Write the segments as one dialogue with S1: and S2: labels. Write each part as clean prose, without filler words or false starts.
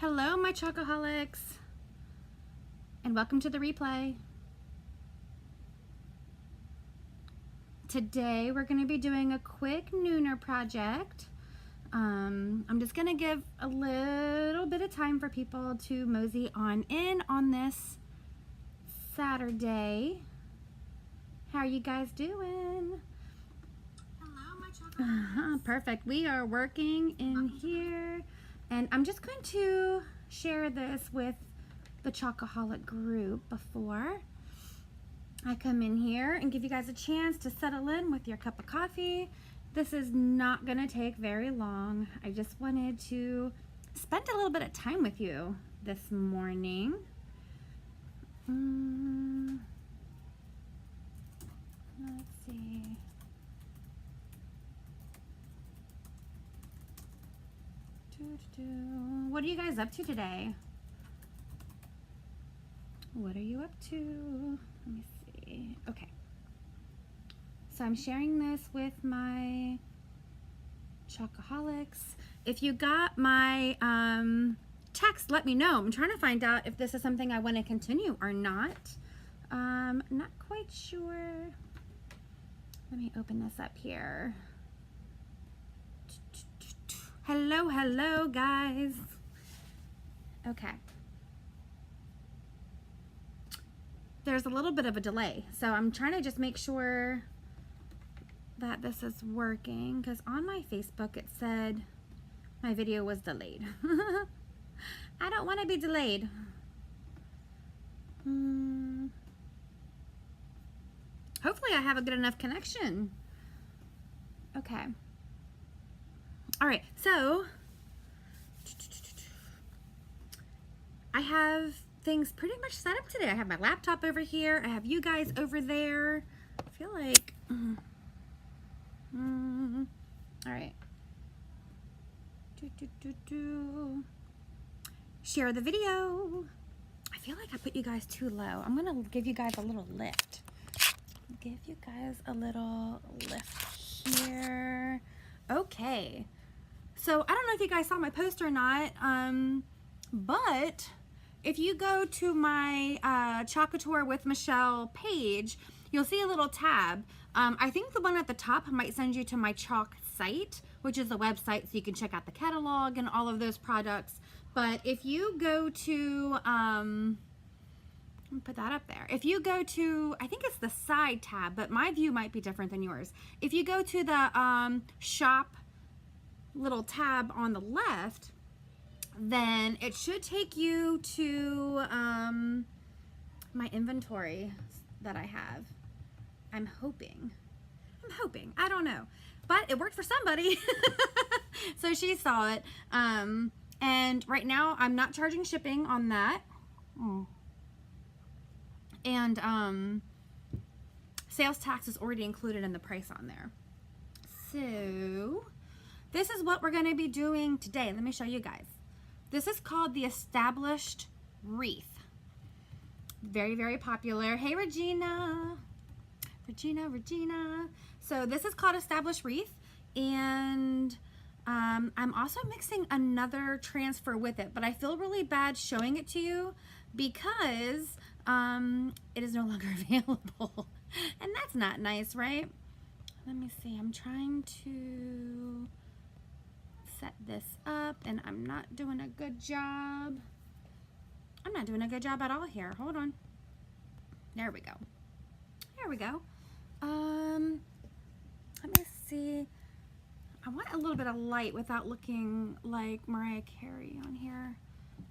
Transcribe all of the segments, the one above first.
S1: Hello, my Chalkaholics, and welcome to the replay. Today we're going to be doing a quick nooner project. I'm just going to give a little bit of time for people to mosey on in on this Saturday. How are you guys doing?
S2: Hello, my Chalkaholics.
S1: Perfect. We are working in here. And I'm just going to share this with the Chalkaholic group before I come in here and give you guys a chance to settle in with your cup of coffee. This is not going to take very long. I just wanted to spend a little bit of time with you this morning. Let's see. What are you guys up to today? What are you up to? Let me see. Okay. So I'm sharing this with my Chalkaholics. If you got my text, let me know. I'm trying to find out if this is something I want to continue or not. Not quite sure. Let me open this up here. Hello, hello, guys. Okay. There's a little bit of a delay, so I'm trying to just make sure that this is working, because on my Facebook it said my video was delayed. I don't want to be delayed. Hopefully I have a good enough connection. Okay. All right, so I have things pretty much set up today. I have my laptop over here. I have you guys over there. I feel like, all right. Share the video. I feel like I put you guys too low. I'm gonna give you guys a little lift. Give you guys a little lift here. Okay. So I don't know if you guys saw my post or not, but if you go to my Couture with Michele page, you'll see a little tab. I think the one at the top might send you to my Chalk site, which is a website so you can check out the catalog and all of those products. But if you go to, let me put that up there. If you go to, I think it's the side tab, but my view might be different than yours. If you go to the shop little tab on the left, then it should take you to my inventory that I have. I'm hoping, I don't know, but it worked for somebody. So she saw it, and right now I'm not charging shipping on that. And sales tax is already included in the price on there. So this is what we're going to be doing today. Let me show you guys. This is called the Established Wreath. Very, very popular. Hey, Regina. Regina. So this is called Established Wreath. And I'm also mixing another transfer with it. But I feel really bad showing it to you because it is no longer available. And that's not nice, right? Let me see. I'm trying to set this up and I'm not doing a good job. I'm not doing a good job at all here. Hold on. There we go. There we go. Let me see. I want a little bit of light without looking like Mariah Carey on here.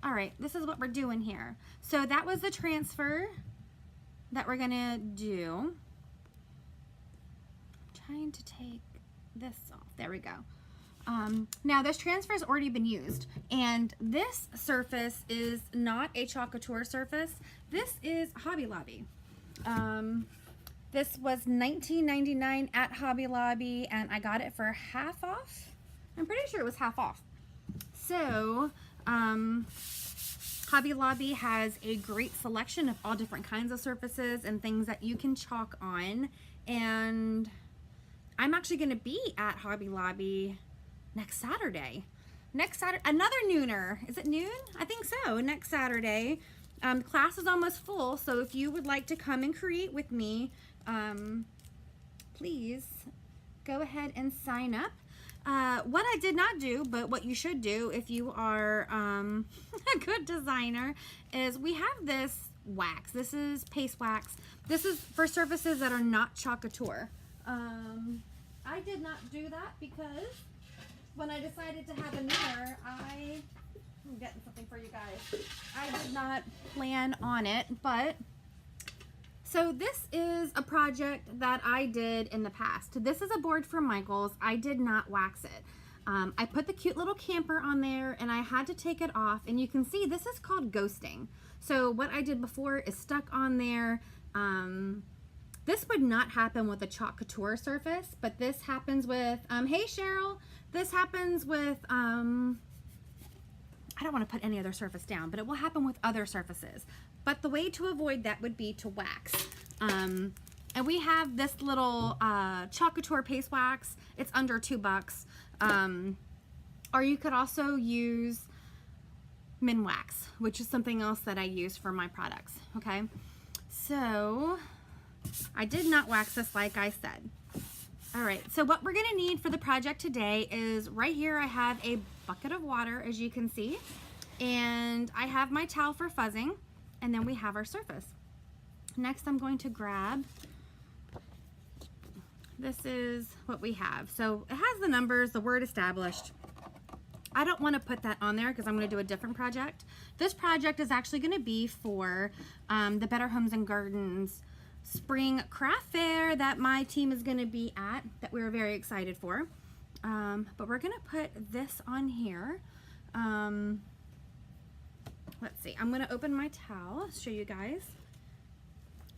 S1: All right, this is what we're doing here. So that was the transfer that we're gonna do. I'm trying to take this off. There we go. Now this transfer has already been used, and this surface is not a Couture surface. This is Hobby Lobby. This was $19.99 at Hobby Lobby, and I got it for half off. I'm pretty sure it was half off. So Hobby Lobby has a great selection of all different kinds of surfaces and things that you can chalk on, and I'm actually going to be at Hobby Lobby next Saturday. next Saturday, another nooner. Is it noon? I think so. Next Saturday. Class is almost full, so if you would like to come and create with me, please go ahead and sign up. What I did not do, but what you should do if you are a good designer, is we have this wax. This is paste wax. This is for surfaces that are not chalk couture. I did not do that because when I decided to have a mirror, I'm getting something for you guys. I did not plan on it, but so this is a project that I did in the past. This is a board from Michael's. I did not wax it. I put the cute little camper on there and I had to take it off, and you can see this is called ghosting. So what I did before is stuck on there. This would not happen with a chalk couture surface, but this happens with, hey Cheryl, this happens with, I don't want to put any other surface down, but it will happen with other surfaces. But the way to avoid that would be to wax. And we have this little chalk couture paste wax. It's under $2. Or you could also use min wax, which is something else that I use for my products. Okay, so I did not wax this like I said. All right, so what we're gonna need for the project today is right here I have a bucket of water, as you can see, and I have my towel for fuzzing, and then we have our surface. Next I'm going to grab, this is what we have. So it has the numbers, the word established. I don't want to put that on there because I'm going to do a different project. This project is actually going to be for the Better Homes and Gardens spring craft fair that my team is going to be at, that we're very excited for. But we're going to put this on here. Let's see, I'm going to open my towel, show you guys.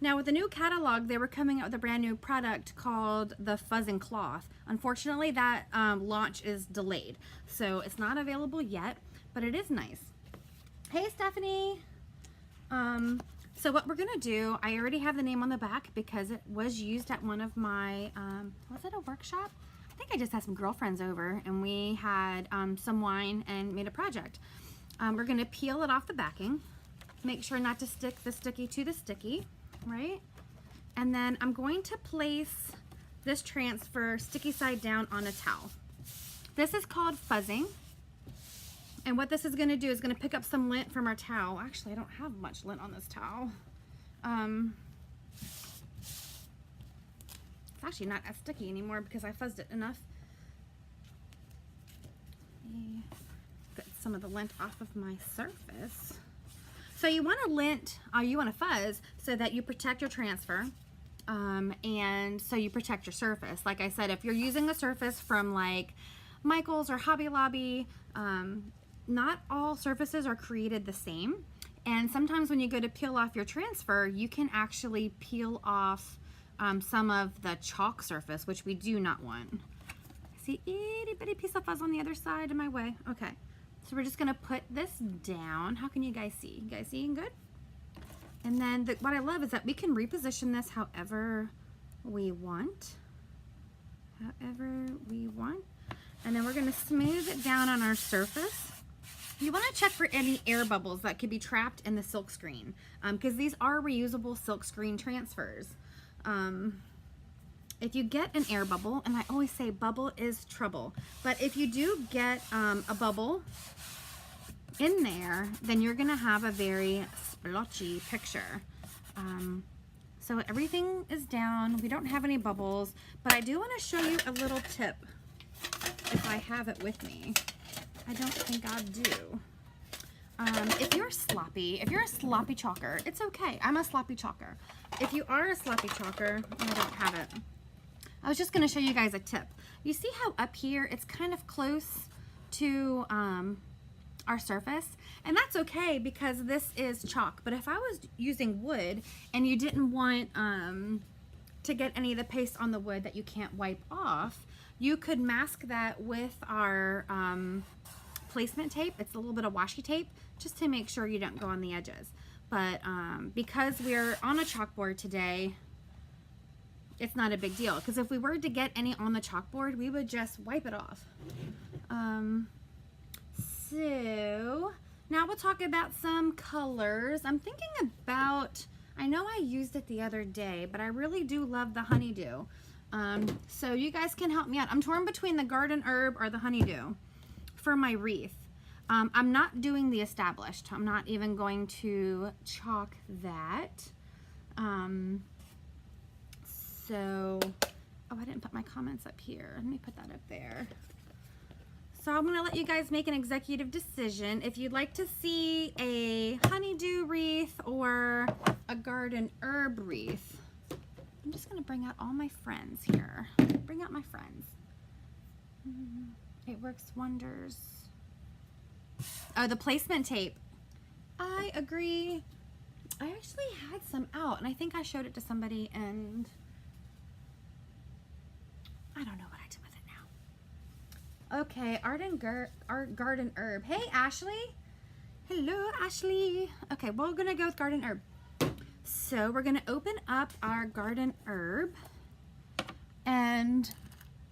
S1: Now with the new catalog, they were coming out with a brand new product called the Fuzzing Cloth. Unfortunately, that launch is delayed, so it's not available yet, but it is nice. Hey Stephanie! So what we're gonna do, I already have the name on the back because it was used at one of my, was it a workshop? I think I just had some girlfriends over and we had some wine and made a project. We're gonna peel it off the backing. Make sure not to stick the sticky to the sticky, right? And then I'm going to place this transfer sticky side down on a towel. This is called fuzzing. And what this is going to do is going to pick up some lint from our towel. Actually, I don't have much lint on this towel. It's actually not as sticky anymore because I fuzzed it enough. Let me get some of the lint off of my surface. So you want to lint, you want to fuzz so that you protect your transfer, and so you protect your surface. Like I said, if you're using a surface from like Michael's or Hobby Lobby, not all surfaces are created the same. And sometimes when you go to peel off your transfer, you can actually peel off some of the chalk surface, which we do not want. I see itty bitty piece of fuzz on the other side of my way. Okay. So we're just gonna put this down. How can you guys see? You guys seeing good? And then what I love is that we can reposition this however we want. However we want. And then we're gonna smooth it down on our surface. You wanna check for any air bubbles that could be trapped in the silk screen, because these are reusable silk screen transfers. If you get an air bubble, and I always say bubble is trouble, but if you do get a bubble in there, then you're gonna have a very splotchy picture. So everything is down. We don't have any bubbles, but I do wanna show you a little tip if I have it with me. I don't think I do. If you're sloppy, if you're a sloppy chalker, it's okay. I'm a sloppy chalker. If you are a sloppy chalker, I don't have it. I was just going to show you guys a tip. You see how up here it's kind of close to our surface? And that's okay because this is chalk. But if I was using wood and you didn't want to get any of the paste on the wood that you can't wipe off, you could mask that with our placement tape. It's a little bit of washi tape just to make sure you don't go on the edges. But because we're on a chalkboard today, it's not a big deal, because if we were to get any on the chalkboard, we would just wipe it off. So now we'll talk about some colors. I'm thinking about, I know I used it the other day, but I really do love the honeydew. So you guys can help me out. I'm torn between the garden herb or the honeydew for my wreath. I'm not doing the established. I'm not even going to chalk that. So, oh, I didn't put my comments up here. Let me put that up there. So I'm going to let you guys make an executive decision. If you'd like to see a honeydew wreath or a garden herb wreath, I'm just going to bring out all my friends here. Bring out my friends. It works wonders. Oh, the placement tape. I agree. I actually had some out, and I think I showed it to somebody, and I don't know what I did with it now. Okay, Art Garden Herb. Hey, Ashley. Hello, Ashley. Okay, we're going to go with Garden Herb. So we're going to open up our Garden Herb, and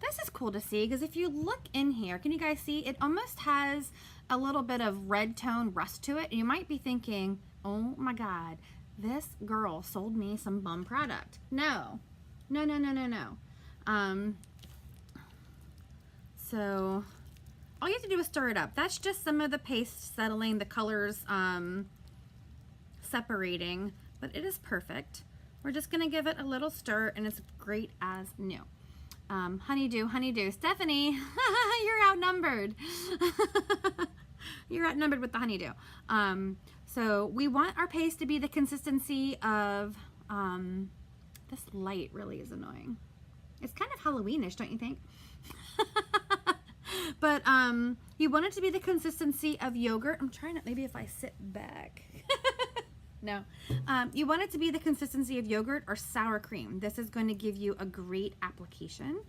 S1: this is cool to see because if you look in here, can you guys see? It almost has a little bit of red tone rust to it. You might be thinking, oh my God, this girl sold me some bum product. No, no, no, no, no, no. So all you have to do is stir it up. That's just some of the paste settling, the colors separating, but it is perfect. We're just gonna give it a little stir and it's great as new. Honeydew, honeydew. Stephanie, you're outnumbered. You're outnumbered with the honeydew. So we want our paste to be the consistency of, this light really is annoying. It's kind of Halloweenish, don't you think? But you want it to be the consistency of yogurt. I'm trying to, maybe if I sit back. No. You want it to be the consistency of yogurt or sour cream. This is going to give you a great application.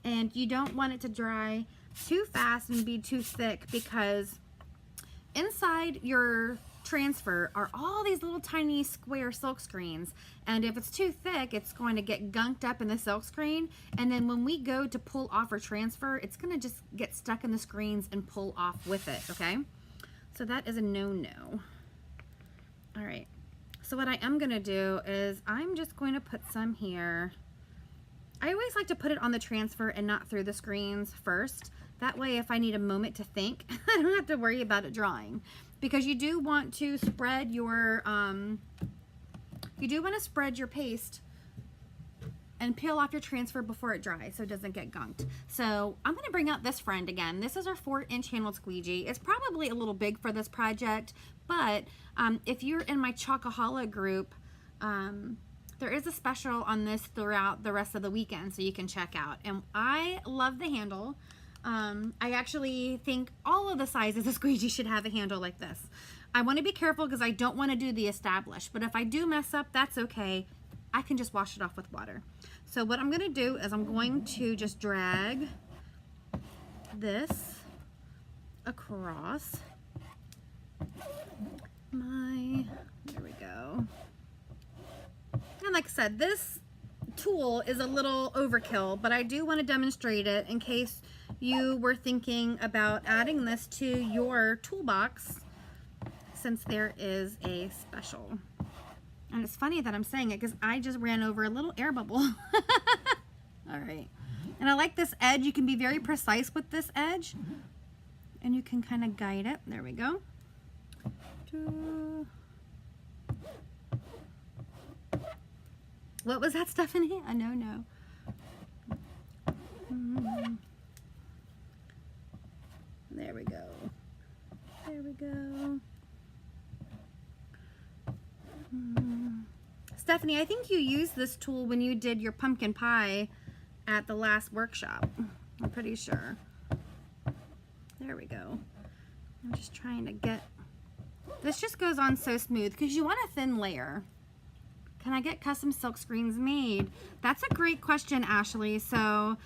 S1: And you don't want it to dry too fast and be too thick because inside your transfer are all these little tiny square silk screens, and if it's too thick it's going to get gunked up in the silk screen, and then when we go to pull off our transfer it's going to just get stuck in the screens and pull off with it. Okay, so that is a no-no. All right, so what I am going to do is I'm just going to put some here. I always like to put it on the transfer and not through the screens first. That way if I need a moment to think I don't have to worry about it drying, because you do want to spread your paste and peel off your transfer before it dries so it doesn't get gunked. So I'm going to bring out this friend again. This is our 4-inch handled squeegee. It's probably a little big for this project, but if you're in my Chalkaholic group, there is a special on this throughout the rest of the weekend, so you can check out. And I love the handle. I actually think all of the sizes of squeegee should have a handle like this. I want to be careful because I don't want to do the established, but if I do mess up, that's okay. I can just wash it off with water. So what I'm going to do is I'm going to just drag this across there we go. And like I said, this tool is a little overkill, but I do want to demonstrate it in case you were thinking about adding this to your toolbox, since there is a special. And it's funny that I'm saying it because I just ran over a little air bubble. All right. And I like this edge. You can be very precise with this edge and you can kind of guide it. There we go. What was that, Stephanie? A no-no. There we go. There we go. Stephanie, I think you used this tool when you did your pumpkin pie at the last workshop. I'm pretty sure. There we go. I'm just trying to get... This just goes on so smooth because you want a thin layer. Can I get custom silk screens made? That's a great question, Ashley. So,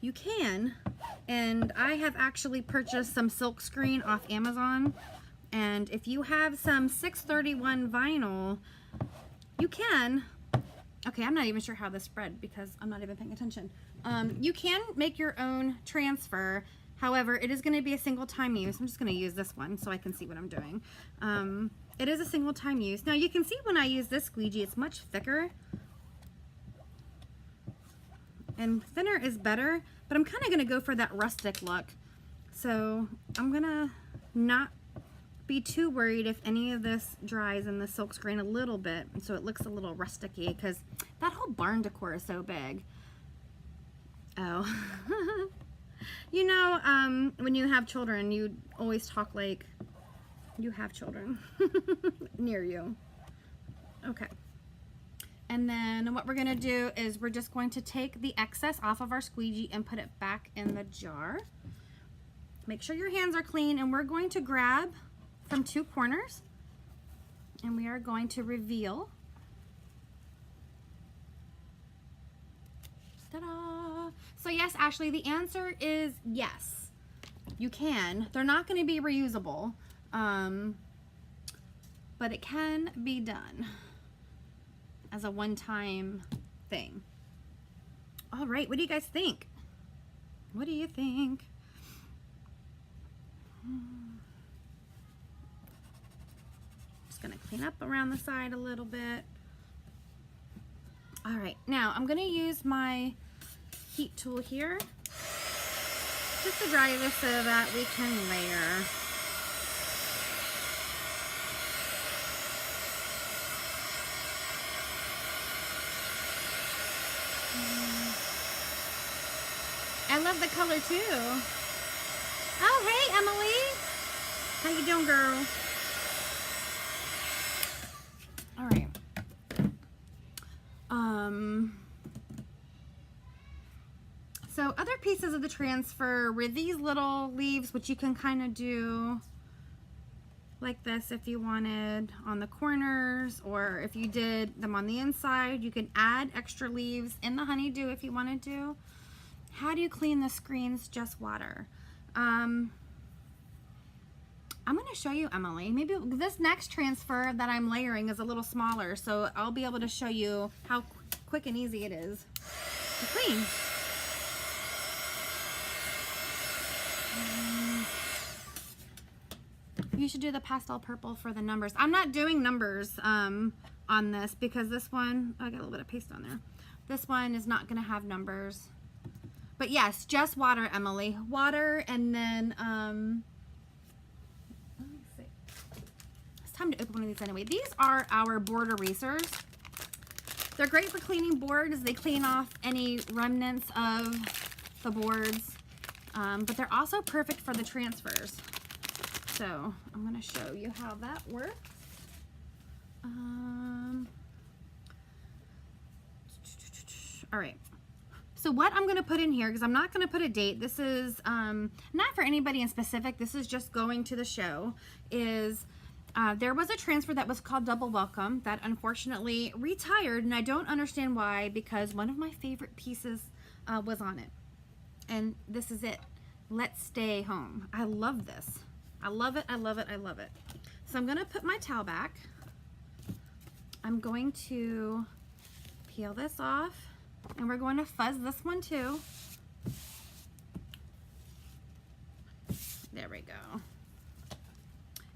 S1: you can. And I have actually purchased some silk screen off Amazon. And if you have some 631 vinyl, you can. Okay, I'm not even sure how this spread because I'm not even paying attention. You can make your own transfer However, it is going to be a single time use. I'm just going to use this one so I can see what I'm doing. It is a single time use. Now you can see when I use this squeegee, it's much thicker. And thinner is better, but I'm kind of going to go for that rustic look. So I'm going to not be too worried if any of this dries in the silk screen a little bit, so it looks a little rusticy, because that whole barn decor is so big. Oh. You know, when you have children, you always talk like you have children near you. Okay. And then what we're going to do is we're just going to take the excess off of our squeegee and put it back in the jar. Make sure your hands are clean, and we're going to grab from two corners, and we are going to reveal. Ta-da! So yes, Ashley, the answer is yes. You can. They're not going to be reusable, but it can be done as a one-time thing. All right, what do you guys think? What do you think? Just gonna clean up around the side a little bit. All right, now I'm gonna use my heat tool here just to dry this so that we can layer. I love the color too. Oh, hey, Emily. How you doing, girl? All right. So other pieces of the transfer were these little leaves, which you can kind of do like this if you wanted on the corners, or if you did them on the inside, you can add extra leaves in the honeydew if you wanted to. How do you clean the screens? Just water. I'm going to show you, Emily. Maybe this next transfer that I'm layering is a little smaller, so I'll be able to show you how quick and easy it is to clean. You should do the pastel purple for the numbers. I'm not doing numbers on this because this one, I got a little bit of paste on there. This one is not going to have numbers. But yes, just water, Emily. Water, and then, let me see. It's time to open one of these anyway. These are our board erasers. They're great for cleaning boards. They clean off any remnants of the boards. But they're also perfect for the transfers. So I'm going to show you how that works. All right. So what I'm going to put in here, because I'm not going to put a date, this is not for anybody in specific, this is just going to the show, is there was a transfer that was called Double Welcome that unfortunately retired, and I don't understand why, because one of my favorite pieces was on it. And this is it. Let's Stay Home. I love this. I love it, I love it, I love it. So I'm going to put my towel back. I'm going to peel this off, and we're going to fuzz this one too. There we go.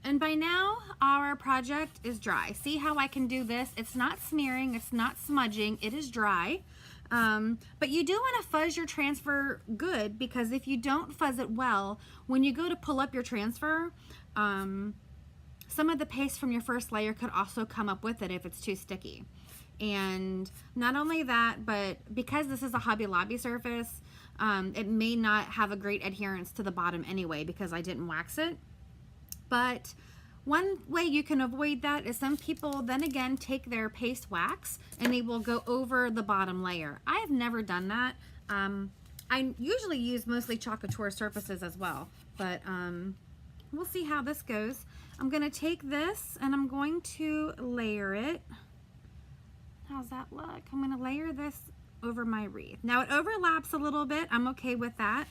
S1: And by now, our project is dry. See how I can do this? It's not smearing, it's not smudging, it is dry. But you do want to fuzz your transfer good, because if you don't fuzz it well, when you go to pull up your transfer, some of the paste from your first layer could also come up with it if it's too sticky. And not only that, but because this is a Hobby Lobby surface, it may not have a great adherence to the bottom anyway because I didn't wax it. But one way you can avoid that is some people then again take their paste wax and they will go over the bottom layer. I have never done that. I usually use mostly Couture surfaces as well, but we'll see how this goes. I'm going to take this and I'm going to layer it. How's that look? I'm going to layer this over my wreath. Now it overlaps a little bit. I'm okay with that.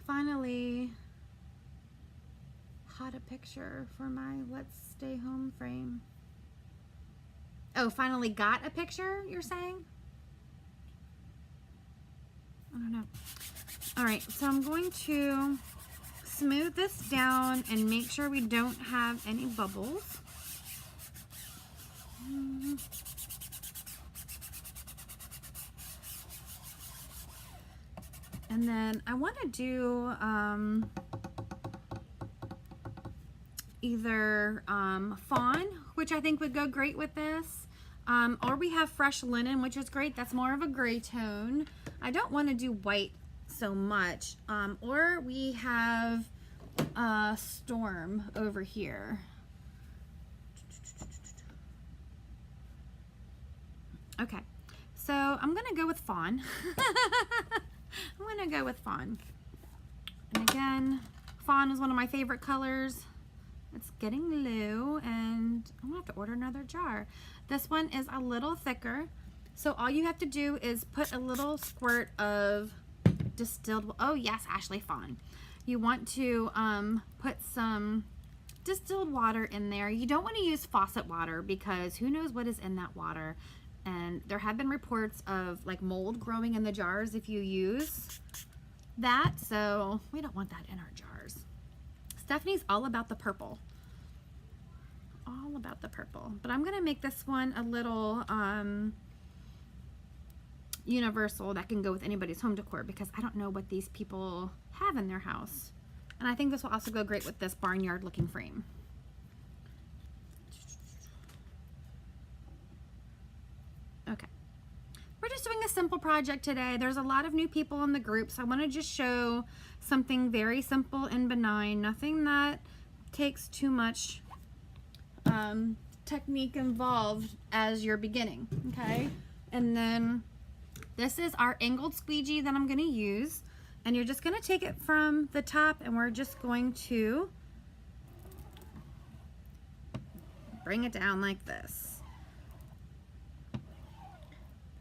S1: Finally caught a picture for my Let's Stay Home frame. Oh, finally got a picture, you're saying? I don't know. All right, so I'm going to smooth this down and make sure we don't have any bubbles. And then I want to do either fawn, which I think would go great with this, or we have fresh linen, which is great. That's more of a gray tone. I don't want to do white so much, or we have storm over here. Okay, so I'm gonna go with fawn. I'm gonna go with fawn. And again, fawn is one of my favorite colors. It's getting low, and I'm gonna have to order another jar. This one is a little thicker, so all you have to do is put a little squirt of distilled, oh yes, Ashley, fawn. You want to put some distilled water in there. You don't want to use faucet water because who knows what is in that water. And there have been reports of like mold growing in the jars if you use that, so we don't want that in our jars. Stephanie's all about the purple. All about the purple. But I'm gonna make this one a little universal that can go with anybody's home decor because I don't know what these people have in their house. And I think this will also go great with this barnyard looking frame. Okay, we're just doing a simple project today. There's a lot of new people in the group, so I want to just show something very simple and benign, nothing that takes too much technique involved as you're beginning, okay? And then this is our angled squeegee that I'm going to use, and you're just going to take it from the top and we're just going to bring it down like this.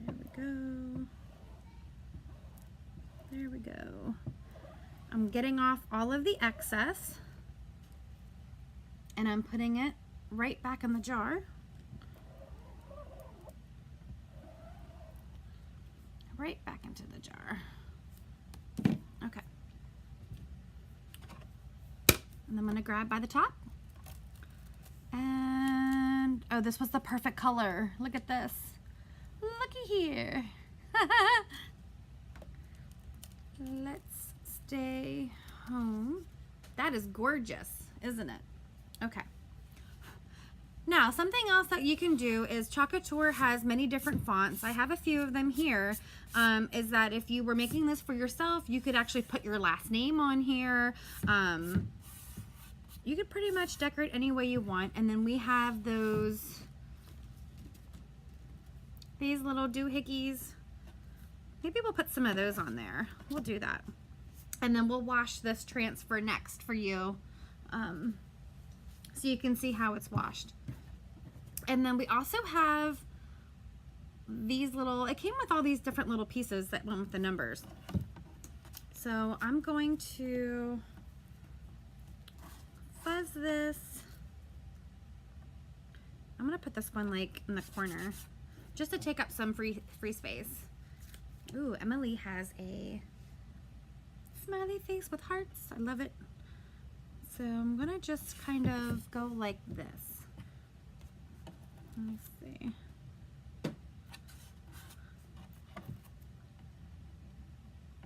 S1: There we go. There we go. I'm getting off all of the excess and I'm putting it right back in the jar. Right back into the jar. Okay. And I'm going to grab by the top. And, oh, this was the perfect color. Look at this. Looky here. Let's stay home. That is gorgeous, isn't it? Okay. Now, something else that you can do is Couture has many different fonts. I have a few of them here. Is that if you were making this for yourself, you could actually put your last name on here. You could pretty much decorate any way you want. And then we have these little doohickeys. Maybe we'll put some of those on there. We'll do that. And then we'll wash this transfer next for you. So you can see how it's washed. And then we also have these little, it came with all these different little pieces that went with the numbers. So I'm going to fuzz this. I'm gonna put this one like in the corner just to take up some free space. Ooh, Emily has a smiley face with hearts. I love it. So I'm gonna just kind of go like this. Let me see.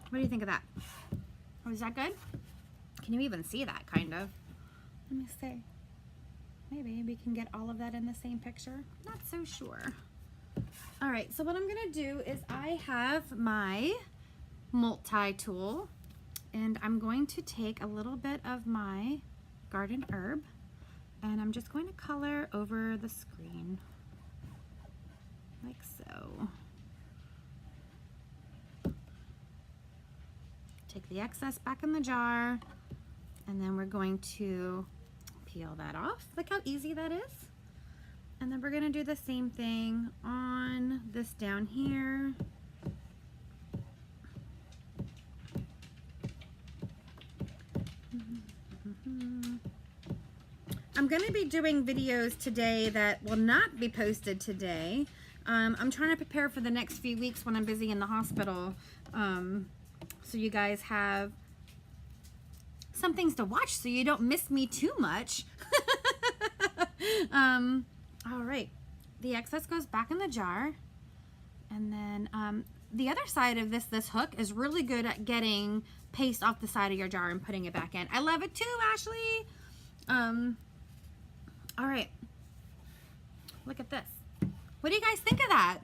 S1: What do you think of that? Oh, is that good? Can you even see that, kind of? Let me see. Maybe we can get all of that in the same picture. Not so sure. All right, so what I'm gonna do is I have my multi tool, and I'm going to take a little bit of my garden herb, and I'm just going to color over the screen, like so. Take the excess back in the jar, and then we're going to peel that off. Look how easy that is. And then we're gonna do the same thing on this down here. I'm gonna be doing videos today that will not be posted today I'm trying to prepare for the next few weeks when I'm busy in the hospital. So you guys have some things to watch so you don't miss me too much. All right. The excess goes back in the jar. And then the other side of this hook is really good at getting paste off the side of your jar and putting it back in. I love it too, Ashley. All right. Look at this. What do you guys think of that?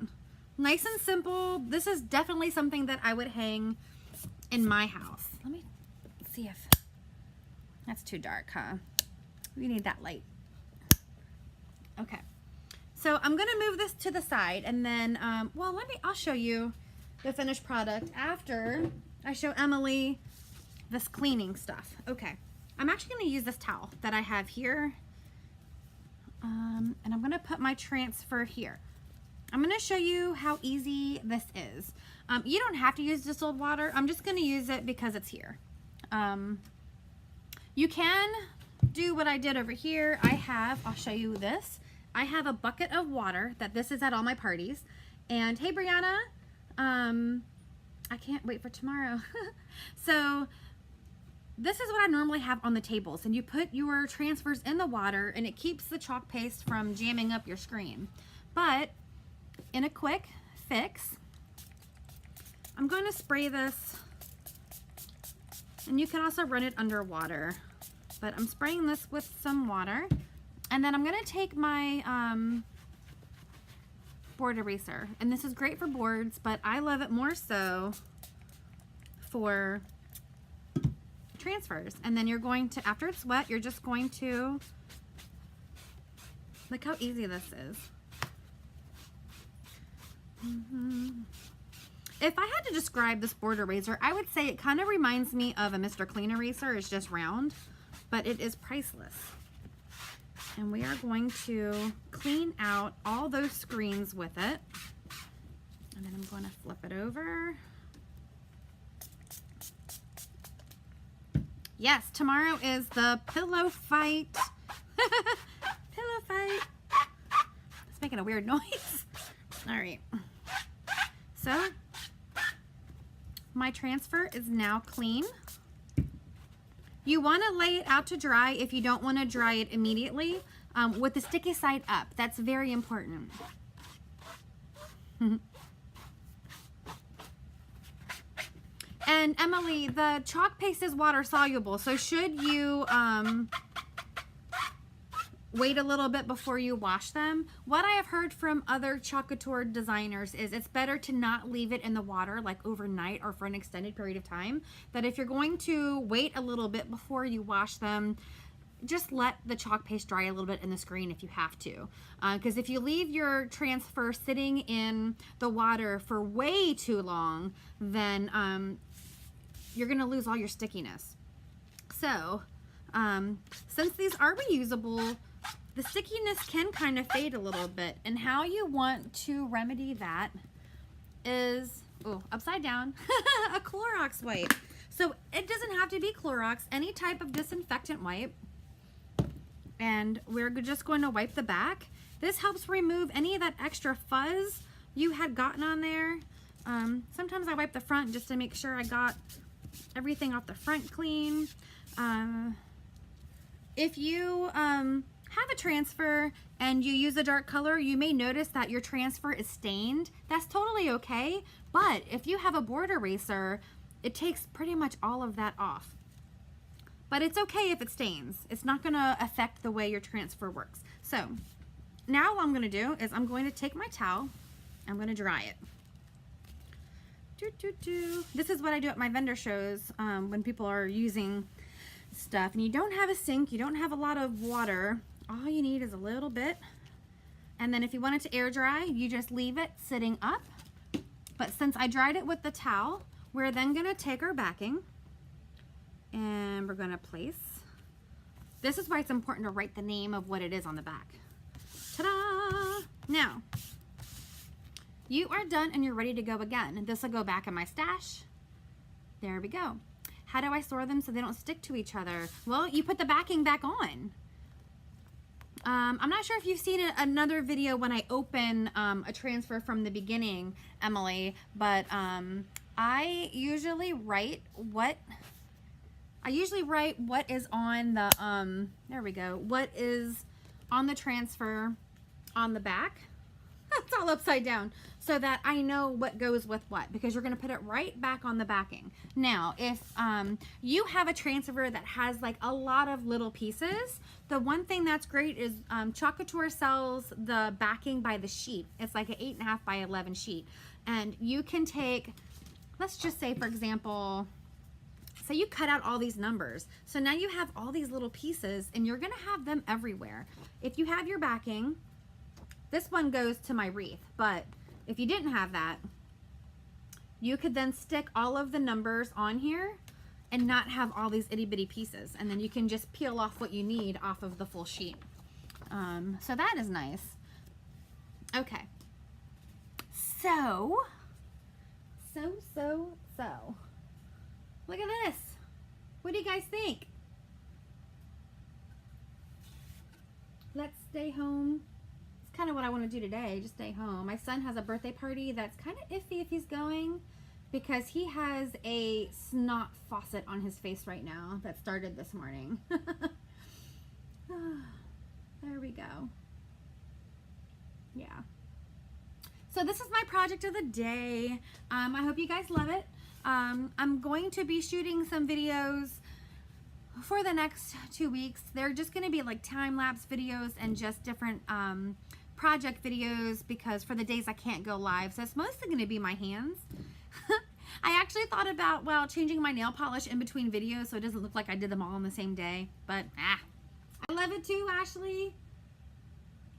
S1: Nice and simple. This is definitely something that I would hang in my house. Let me see if that's too dark, huh? We need that light. Okay. So I'm going to move this to the side and then, well, I'll show you the finished product after I show Emily this cleaning stuff. Okay. I'm actually going to use this towel that I have here. And I'm going to put my transfer here. I'm going to show you how easy this is. You don't have to use distilled water. I'm just going to use it because it's here. You can do what I did over here. I'll show you this. I have a bucket of water that this is at all my parties. And hey, Brianna, I can't wait for tomorrow. So this is what I normally have on the tables, and you put your transfers in the water and it keeps the chalk paste from jamming up your screen. But in a quick fix, I'm going to spray this, and you can also run it underwater, but I'm spraying this with some water, and then I'm going to take my board eraser, and this is great for boards, but I love it more so for transfers. And then you're going to, after it's wet, you're just going to, look how easy this is. If I had to describe this board eraser, I would say it kind of reminds me of a Mr. Clean eraser. It's just round, but it is priceless. And we are going to clean out all those screens with it. And then I'm going to flip it over. Yes, tomorrow is the pillow fight. Pillow fight. It's making a weird noise. All right. So, my transfer is now clean. You want to lay it out to dry if you don't want to dry it immediately with the sticky side up. That's very important. And Emily, the chalk paste is water soluble, so should you wait a little bit before you wash them? What I have heard from other Couture designers is it's better to not leave it in the water like overnight or for an extended period of time. That if you're going to wait a little bit before you wash them, just let the chalk paste dry a little bit in the screen if you have to. Because if you leave your transfer sitting in the water for way too long, then you're going to lose all your stickiness. So, since these are reusable, the stickiness can kind of fade a little bit. And how you want to remedy that is, upside down, a Clorox wipe. So it doesn't have to be Clorox, any type of disinfectant wipe. And we're just going to wipe the back. This helps remove any of that extra fuzz you had gotten on there. Sometimes I wipe the front just to make sure I got everything off the front clean. If you have a transfer and you use a dark color, you may notice that your transfer is stained. That's totally okay, but if you have a board eraser, it takes pretty much all of that off. But it's okay if it stains. It's not gonna affect the way your transfer works. So now what I'm gonna do is I'm going to take my towel, I'm gonna dry it. This is what I do at my vendor shows when people are using stuff and you don't have a sink, you don't have a lot of water, all you need is a little bit. And then if you want it to air dry, you just leave it sitting up. But since I dried it with the towel, we're then gonna take our backing and we're gonna place. This is why it's important to write the name of what it is on the back. Ta-da! Now, you are done and you're ready to go again. This will go back in my stash. There we go. How do I store them so they don't stick to each other? Well, you put the backing back on. I'm not sure if you've seen another video when I open a transfer from the beginning, Emily, but I usually write what is on the, there we go, what is on the transfer on the back. It's all upside down so that I know what goes with what, because you're going to put it right back on the backing. Now, if you have a transfer that has like a lot of little pieces, the one thing that's great is Couture sells the backing by the sheet. It's like an 8.5 by 11 sheet. And you can take, let's just say, for example, say you cut out all these numbers. So now you have all these little pieces and you're going to have them everywhere. If you have your backing, this one goes to my wreath, but if you didn't have that, you could then stick all of the numbers on here and not have all these itty bitty pieces. And then you can just peel off what you need off of the full sheet. So that is nice. Okay. So. Look at this. What do you guys think? Let's stay home. Kind of what I want to do today, just stay home. My son has a birthday party that's kind of iffy if he's going, because he has a snot faucet on his face right now that started this morning. There we go. Yeah. So this is my project of the day. I hope you guys love it. I'm going to be shooting some videos for the next 2 weeks. They're just going to be like time-lapse videos and just different project videos, because for the days I can't go live, so it's mostly going to be my hands. I actually thought about, well, changing my nail polish in between videos so it doesn't look like I did them all on the same day, but I love it too, Ashley.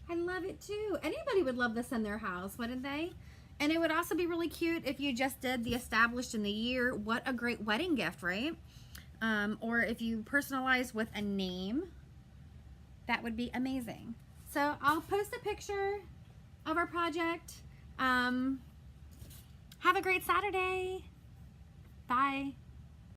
S1: I love it too. Anybody would love this in their house, wouldn't they? And it would also be really cute if you just did the established in the year. What a great wedding gift, right? Or if you personalize with a name, that would be amazing. So I'll post a picture of our project. Have a great Saturday. Bye.